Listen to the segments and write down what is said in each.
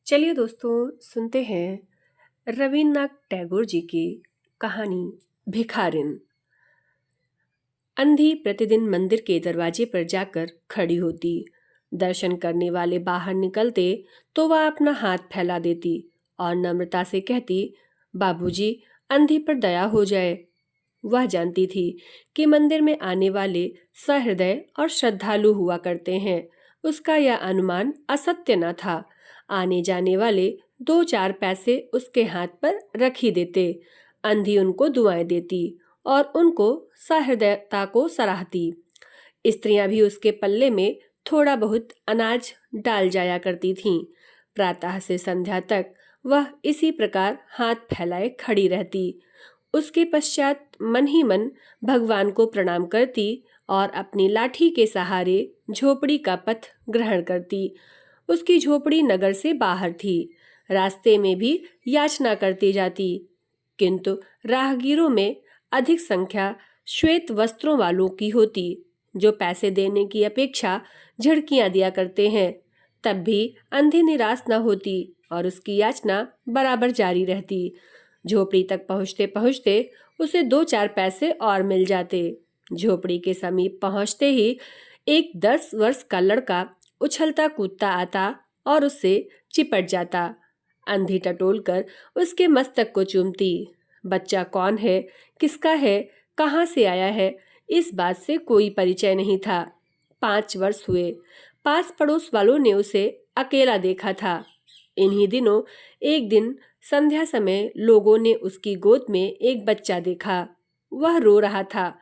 चलिए दोस्तों, सुनते हैं रविन्द्रनाथ टैगोर जी की कहानी भिखारिन। अंधी प्रतिदिन मंदिर के दरवाजे पर जाकर खड़ी होती। दर्शन करने वाले बाहर निकलते तो वह अपना हाथ फैला देती और नम्रता से कहती, बाबूजी, अंधी पर दया हो जाए। वह जानती थी कि मंदिर में आने वाले सहृदय और श्रद्धालु हुआ करते हैं। उसका यह अनुमान असत्य न था। आने जाने वाले दो चार पैसे उसके हाथ पर रख ही देते। अंधी उनको दुआएं देती और उनको सहृदयता को सराहती। स्त्रियां भी उसके पल्ले में थोड़ा बहुत अनाज डाल जाया करती थीं। प्रातः से संध्या तक वह इसी प्रकार हाथ फैलाए खड़ी रहती। उसके पश्चात मन ही मन भगवान को प्रणाम करती और अपनी लाठी के सहारे झोपड़ी का पथ ग्रहण करती। उसकी झोपड़ी नगर से बाहर थी। रास्ते में भी याचना करती जाती, किंतु राहगीरों में अधिक संख्या श्वेत वस्त्रों वालों की होती, जो पैसे देने की अपेक्षा झिड़कियां दिया करते हैं। तब भी अंधी निराश न होती और उसकी याचना बराबर जारी रहती। झोपड़ी तक पहुँचते पहुँचते उसे दो चार पैसे और मिल जाते। झोपड़ी के समीप पहुँचते ही एक 10 वर्ष का लड़का उछलता कूदता आता और उससे चिपट जाता। अंधी टटोल कर उसके मस्तक को चूमती। बच्चा कौन है, किसका है, कहाँ से आया है, इस बात से कोई परिचय नहीं था। 5 वर्ष हुए। पास पड़ोस वालों ने उसे अकेला देखा था। इन्हीं दिनों एक दिन संध्या समय लोगों ने उसकी गोद में एक बच्चा देखा। वह रो रहा था।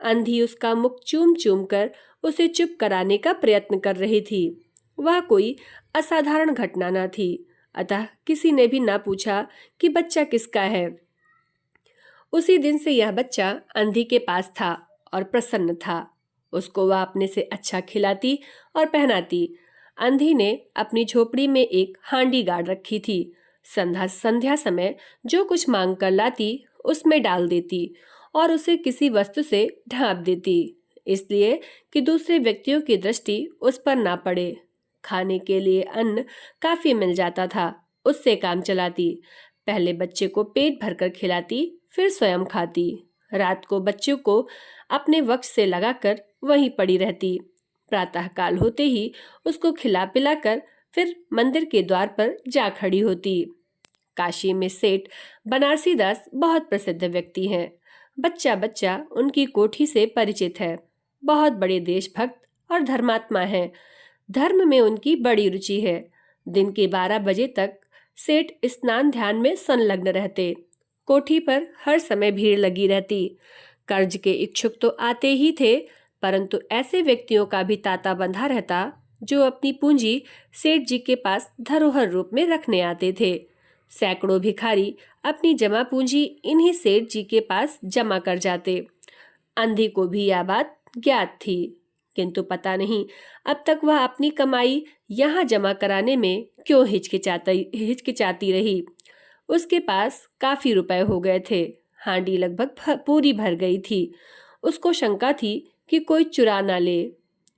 अंधी उसका मुख चूम चूम कर उसे चुप कराने का प्रयत्न कर रही थी। वह कोई असाधारण घटना न थी, अतः किसी ने भी ना पूछा कि बच्चा किसका है। उसी दिन से यह बच्चा अंधी के पास था और प्रसन्न था। उसको वह अपने से अच्छा खिलाती और पहनाती। अंधी ने अपनी झोपड़ी में एक हांडी गाड़ रखी थी। संध्या समय जो कुछ मांग कर लाती उसमें डाल देती और उसे किसी वस्तु से ढांप देती, इसलिए कि दूसरे व्यक्तियों की दृष्टि उस पर ना पड़े। खाने के लिए अन्न काफी मिल जाता था, उससे काम चलाती। पहले बच्चे को पेट भरकर खिलाती, फिर स्वयं खाती। रात को बच्चों को अपने वक्ष से लगाकर वहीं पड़ी रहती। प्रातःकाल होते ही उसको खिला पिलाकर फिर मंदिर के द्वार पर जा खड़ी होती। काशी में सेठ बनारसी दास बहुत प्रसिद्ध व्यक्ति हैं। बच्चा बच्चा उनकी कोठी से परिचित है। बहुत बड़े देशभक्त और धर्मात्मा हैं। धर्म में उनकी बड़ी रुचि है। दिन के 12 बजे तक सेठ स्नान ध्यान में संलग्न रहते। कोठी पर हर समय भीड़ लगी रहती। कर्ज के इच्छुक तो आते ही थे, परंतु ऐसे व्यक्तियों का भी तांता बंधा रहता जो अपनी पूंजी सेठ जी के पास धरोहर रूप में रखने आते थे। सैकड़ों भिखारी अपनी जमा पूंजी इन्हीं सेठ जी के पास जमा कर जाते। अंधी को भी यह बात ज्ञात थी, किंतु पता नहीं अब तक वह अपनी कमाई यहाँ जमा कराने में क्यों हिचकिचाती रही। उसके पास काफी रुपए हो गए थे। हांडी लगभग पूरी भर गई थी। उसको शंका थी कि कोई चुरा ना ले।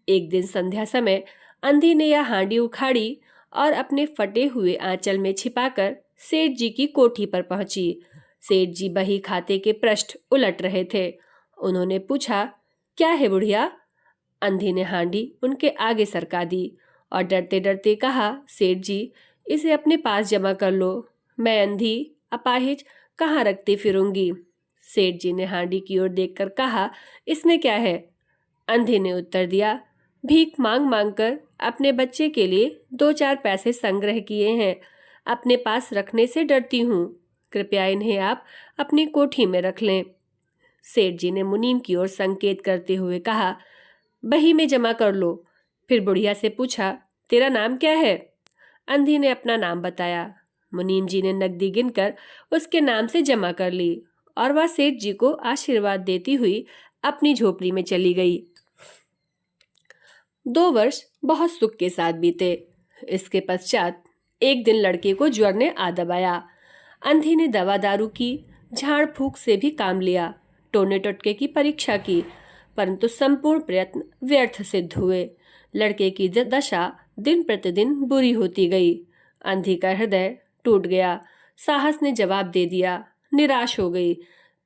एक दिन संध्या समय अंधी ने यह हांडी उखाड़ी और अपने फटे हुए आंचल में छिपाकर सेठ जी की कोठी पर पहुंची। सेठ जी बही खाते के पृष्ठ उलट रहे थे। उन्होंने पूछा, क्या है बुढ़िया? अंधी ने हांडी उनके आगे सरका दी और डरते डरते कहा, सेठ जी, इसे अपने पास जमा कर लो। मैं अंधी अपाहिज कहाँ रखती फिरूंगी। सेठ जी ने हांडी की ओर देखकर कहा, इसमें क्या है? अंधी ने उत्तर दिया, भीख मांग मांग कर अपने बच्चे के लिए 2-4 पैसे संग्रह किए हैं। अपने पास रखने से डरती हूँ। कृपया इन्हें आप अपनी कोठी में रख लें। सेठ जी ने मुनीम की ओर संकेत करते हुए कहा, बही में जमा कर लो। फिर बुढ़िया से पूछा, तेरा नाम क्या है? अंधी ने अपना नाम बताया। मुनीम जी ने नकदी गिनकर उसके नाम से जमा कर ली और वह सेठ जी को आशीर्वाद देती हुई अपनी झोपड़ी में चली गई। 2 वर्ष बहुत सुख के साथ बीते। इसके पश्चात एक दिन लड़के को ज्वर ने आ दबाया। अंधी ने दवा दारू की, झाड़ फूक से भी काम लिया, टोने टोटके की परीक्षा की, परंतु संपूर्ण प्रयत्न व्यर्थ सिद्ध हुए। लड़के की दशा दिन प्रतिदिन बुरी होती गई। अंधी का हृदय टूट गया। साहस ने जवाब दे दिया, निराश हो गई।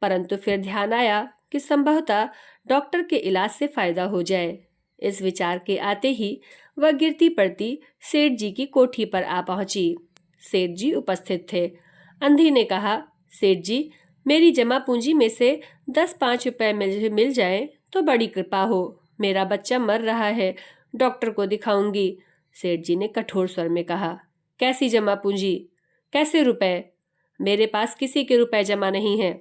परंतु फिर ध्यान आया कि संभवतः डॉक्टर के इलाज से फायदा हो जाए। इस विचार के आते ही वह गिरती पड़ती सेठ जी की कोठी पर आ पहुंची। सेठ जी उपस्थित थे। अंधी ने कहा, सेठ जी, मेरी जमा पूंजी में से 10-5 रुपए मिल जाए तो बड़ी कृपा हो। मेरा बच्चा मर रहा है, डॉक्टर को दिखाऊंगी। सेठ जी ने कठोर स्वर में कहा, कैसी जमा पूंजी, कैसे रुपए? मेरे पास किसी के रुपए जमा नहीं है।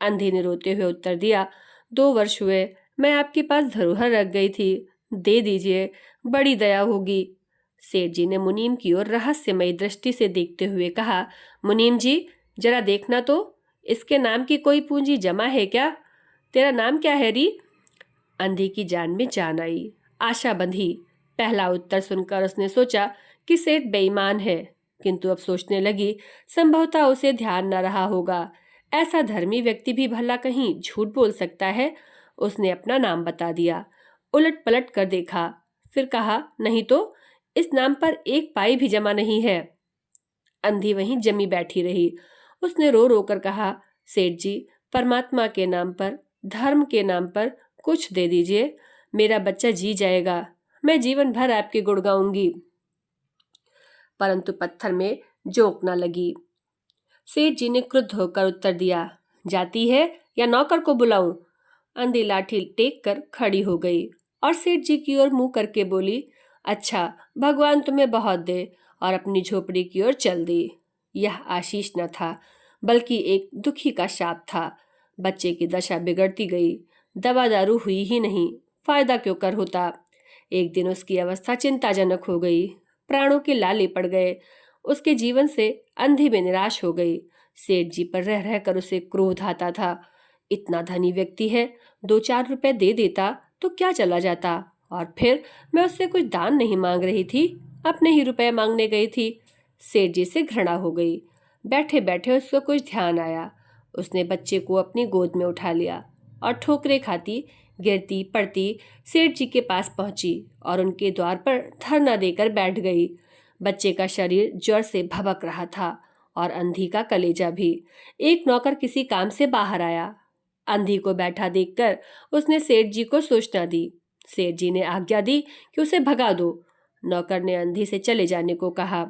अंधी ने रोते हुए उत्तर दिया, 2 वर्ष हुए मैं आपके पास धरोहर रख गई थी, दे दीजिए, बड़ी दया होगी। सेठ जी ने मुनीम की ओर रहस्यमयी दृष्टि से देखते हुए कहा, मुनीम जी, जरा देखना तो, इसके नाम की कोई पूंजी जमा है क्या? तेरा नाम क्या है री? अंधी की जान में जान आई, आशा बंधी। पहला उत्तर सुनकर उसने सोचा कि सेठ बेईमान है, किंतु अब सोचने लगी संभवतः उसे ध्यान न रहा होगा। ऐसा धर्मी व्यक्ति भी भला कहीं झूठ बोल सकता है। उसने अपना नाम बता दिया। उलट पलट कर देखा, फिर कहा, नहीं तो, इस नाम पर 1 पाई भी जमा नहीं है। अंधी वहीं जमी बैठी रही। उसने रो रो कर कहा, सेठ जी, परमात्मा के नाम पर, धर्म के नाम पर कुछ दे दीजिए, मेरा बच्चा जी जाएगा, मैं जीवन भर आपके गुण गाऊंगी। परंतु पत्थर में जोंक न लगी। सेठ जी ने क्रुद्ध होकर उत्तर दिया, जाती है या नौकर को बुलाऊं? अंधी लाठी टेक कर खड़ी हो गई और सेठ जी की ओर मुंह करके बोली, अच्छा, भगवान तुम्हें बहुत दे, और अपनी झोपड़ी की ओर चल दी। यह आशीष न था, बल्कि एक दुखी का शाप था। बच्चे की दशा बिगड़ती गई। दवा दारू हुई ही नहीं, फायदा क्यों कर होता। एक दिन उसकी अवस्था चिंताजनक हो गई। प्राणों के लाले पड़ गए। उसके जीवन से अंधी भी निराश हो गई। सेठ जी पर रह रहकर उसे क्रोध आता था। इतना धनी व्यक्ति है, 2-4 रुपए दे देता तो क्या चला जाता। और फिर मैं उससे कुछ दान नहीं मांग रही थी, अपने ही रुपए मांगने गई थी। सेठ जी से घृणा हो गई। बैठे बैठे उसको कुछ ध्यान आया। उसने बच्चे को अपनी गोद में उठा लिया और ठोकरे खाती, गिरती पड़ती सेठ जी के पास पहुंची और उनके द्वार पर धरना देकर बैठ गई। बच्चे का शरीर ज्वर से भभक रहा था और अंधी का कलेजा भी। एक नौकर किसी काम से बाहर आया। अंधी को बैठा देखकर उसने सेठ जी को सूचना दी। सेठ जी ने आज्ञा दी कि उसे भगा दो। नौकर ने अंधी से चले जाने को कहा,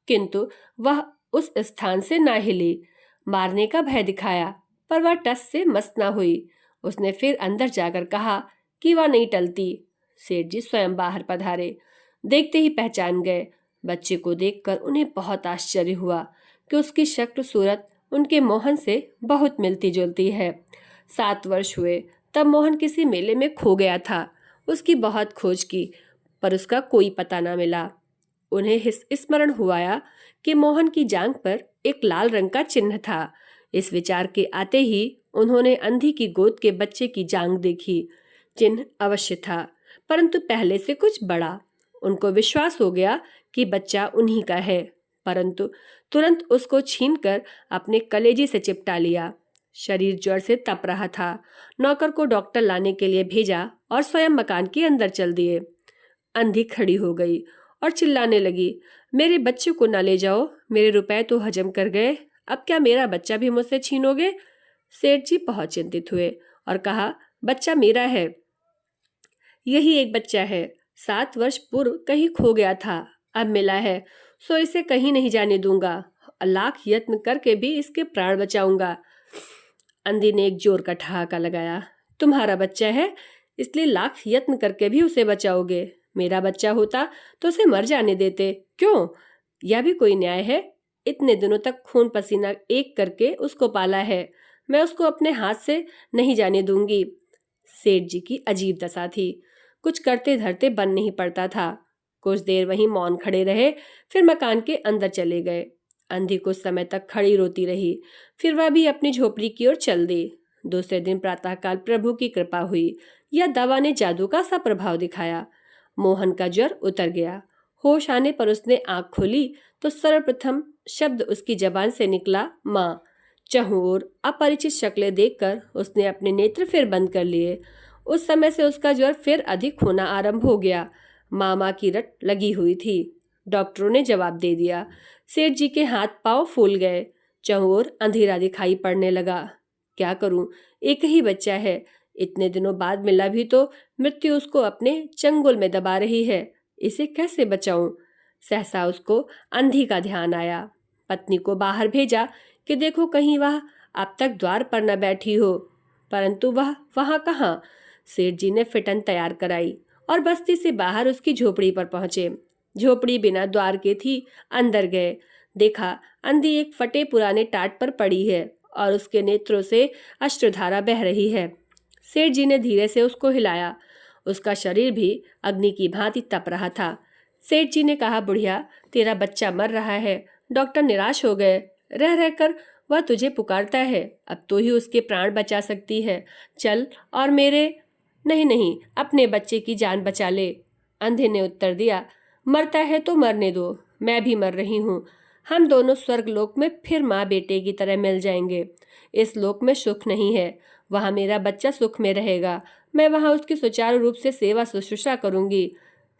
किंतु वह उस स्थान से ना हिली। मारने का भय दिखाया, पर वह टस से मस न हुई। उसने फिर अंदर जाकर कहा कि वह नहीं टलती। सेठ जी स्वयं बाहर पधारे। देखते ही पहचान गए। बच्चे को देखकर उन्हें बहुत आश्चर्य हुआ कि उसकी शक्ल सूरत उनके मोहन से बहुत मिलती जुलती है। 7 वर्ष हुए तब मोहन किसी मेले में खो गया था। उसकी बहुत खोज की, पर उसका कोई पता न मिला। उन्हें स्मरण हुआ कि मोहन की जांघ पर एक लाल रंग का चिन्ह था। इस विचार के आते ही उन्होंने अंधी की गोद के बच्चे की जांघ देखी। चिन्ह अवश्य था, परंतु पहले से कुछ बड़ा। उनको विश्वास हो गया कि बच्चा उन्हीं का है, परंतु तुरंत उसको छीनकर अपने कलेजे से चिपटा लिया। शरीर ज्वर से तप रहा था। नौकर को डॉक्टर लाने के लिए भेजा और स्वयं मकान के अंदर चल दिए। अंधी खड़ी हो गई और चिल्लाने लगी, मेरे बच्चे को ना ले जाओ, मेरे रुपए तो हजम कर गए, अब क्या मेरा बच्चा भी मुझसे छीनोगे? सेठ जी बहुत चिंतित हुए और कहा, बच्चा मेरा है, यही एक बच्चा है। 7 वर्ष पूर्व कहीं खो गया था, अब मिला है, सो इसे कहीं नहीं जाने दूंगा। लाख यत्न करके भी इसके प्राण बचाऊंगा। अंधी ने एक जोर का ठहाका लगाया, तुम्हारा बच्चा है, इसलिए लाख यत्न करके भी उसे बचाओगे? मेरा बच्चा होता तो उसे मर जाने देते। क्यों? यह भी कोई न्याय है? इतने दिनों तक खून पसीना एक करके उसको पाला है, मैं उसको अपने हाथ से नहीं जाने दूंगी। सेठ जी की अजीब दशा थी। कुछ करते धरते बन नहीं पड़ता था। कुछ देर वहीं मौन खड़े रहे, फिर मकान के अंदर चले गए। अंधी कुछ समय तक खड़ी रोती रही, फिर वह भी अपनी झोपड़ी की ओर चल दी। दूसरे दिन प्रातःकाल प्रभु की कृपा हुई। यह दवा ने जादू का सा प्रभाव दिखाया। मोहन का ज्वर उतर गया। होश आने पर उसने आंख खोली तो सर्वप्रथम शब्द उसकी जबान से निकला, माँ। चहुं ओर अपरिचित शक्लें देखकर उसने अपने नेत्र फिर बंद कर लिए। उस समय से उसका ज्वर फिर अधिक होना आरंभ हो गया। माँ की रट लगी हुई थी। डॉक्टरों ने जवाब दे दिया। सेठ जी के हाथ पांव फूल गए। चहुओर अंधेरा दिखाई पड़ने लगा। क्या करूं, एक ही बच्चा है, इतने दिनों बाद मिला भी तो मृत्यु उसको अपने चंगुल में दबा रही है। इसे कैसे बचाऊं? सहसा उसको अंधी का ध्यान आया। पत्नी को बाहर भेजा कि देखो कहीं वह अब तक द्वार पर न बैठी हो, परंतु वह वहां कहाँ। सेठ जी ने फिटन तैयार कराई और बस्ती से बाहर उसकी झोपड़ी पर पहुंचे। झोपड़ी बिना द्वार के थी। अंदर गए, देखा अंधी एक फटे पुराने टाट पर पड़ी है और उसके नेत्रों से अश्रुधारा बह रही है। सेठ जी ने धीरे से उसको हिलाया। उसका शरीर भी अग्नि की भांति तप रहा था। सेठ जी ने कहा, बुढ़िया, तेरा बच्चा मर रहा है। डॉक्टर निराश हो गए। रह रहकर वह तुझे पुकारता है, अब तो ही उसके प्राण बचा सकती है। चल और मेरे नहीं नहीं, अपने बच्चे की जान बचा ले। अंधे ने उत्तर दिया, मरता है तो मरने दो, मैं भी मर रही हूँ। हम दोनों स्वर्ग लोक में फिर माँ बेटे की तरह मिल जाएंगे। इस लोक में सुख नहीं है, वहाँ मेरा बच्चा सुख में रहेगा। मैं वहाँ उसकी सुचारू रूप से सेवा शुश्रूषा करूंगी।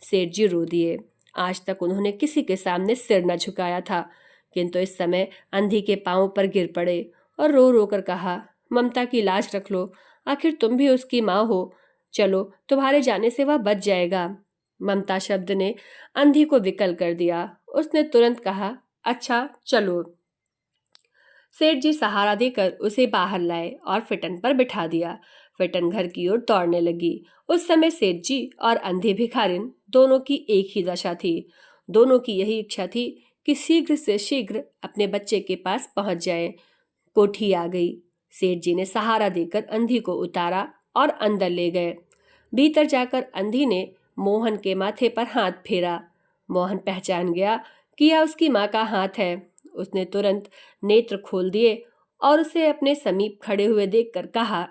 सेठ जी रो दिए। आज तक उन्होंने किसी के सामने सिर न झुकाया था, किंतु इस समय अंधी के पांव पर गिर पड़े और रो रो कर कहा, ममता की लाज रख लो, आखिर तुम भी उसकी माँ हो। चलो, तुम्हारे जाने से वह बच जाएगा। ममता शब्द ने अंधी को विकल कर दिया। उसने तुरंत कहा, अच्छा चलो। सेठ जी सहारा देकर उसे बाहर लाए और फिटन पर बिठा दिया। फिटन घर की ओर दौड़ने लगी। उस समय सेठ जी और अंधे भिखारिन दोनों की एक ही दशा थी। दोनों की यही इच्छा थी कि शीघ्र से शीघ्र अपने बच्चे के पास पहुंच जाए। कोठी आ गई। सेठ जी ने सहारा देकर अंधी को उतारा और अंदर ले गए। भीतर जाकर अंधी ने मोहन के माथे पर हाथ फेरा। मोहन पहचान गया कि यह उसकी माँ का हाथ है। उसने तुरंत नेत्र खोल दिए और उसे अपने समीप खड़े हुए देखकर कहा,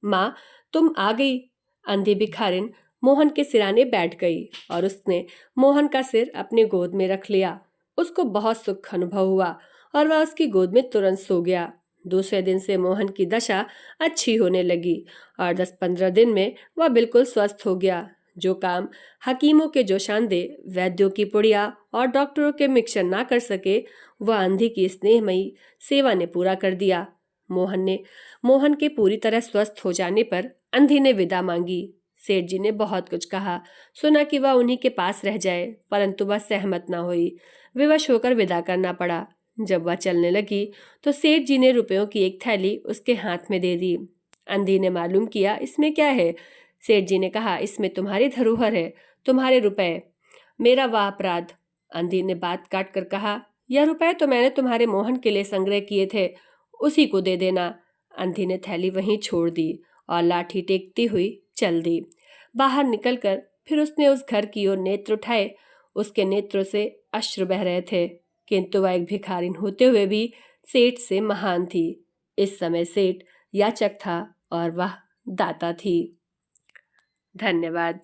माँ, तुम आ गई। अंधी भिखारिन मोहन के सिराने बैठ गई और उसने मोहन का सिर अपने गोद में रख लिया। उसको बहुत सुख अनुभव हुआ और वह उसकी गोद में तुरंत सो गया। दूसरे दिन से मोहन की दशा अच्छी होने लगी और 10-15 दिन में वह बिल्कुल स्वस्थ हो गया। जो काम हकीमों के जोशांदे, वैद्यों की पुड़िया और डॉक्टरों के मिक्सर ना कर सके, वह अंधी की स्नेहमयी सेवा ने पूरा कर दिया। मोहन के पूरी तरह स्वस्थ हो जाने पर अंधी ने विदा मांगी। सेठ जी ने बहुत कुछ कहा, सुना कि वह उन्हीं के पास रह जाए, परंतु वह सहमत ना हुई। विवश होकर विदा करना पड़ा। जब वह चलने लगी तो सेठ जी ने रुपयों की एक थैली उसके हाथ में दे दी। अंधी ने मालूम किया, इसमें क्या है? सेठ जी ने कहा, इसमें तुम्हारी धरोहर है, तुम्हारे रुपए। मेरा वाह अपराध। अंधी ने बात काट कर कहा, यह रुपए तो मैंने तुम्हारे मोहन के लिए संग्रह किए थे, उसी को दे देना। अंधी ने थैली वहीं छोड़ दी और लाठी टेकती हुई चल दी। बाहर निकलकर फिर उसने उस घर की ओर नेत्र उठाए। उसके नेत्रों से अश्रु बह रहे थे, किंतु वह एक भिखारिन होते हुए भी सेठ से महान थी। इस समय सेठ याचक था और वह दाता थी। धन्यवाद।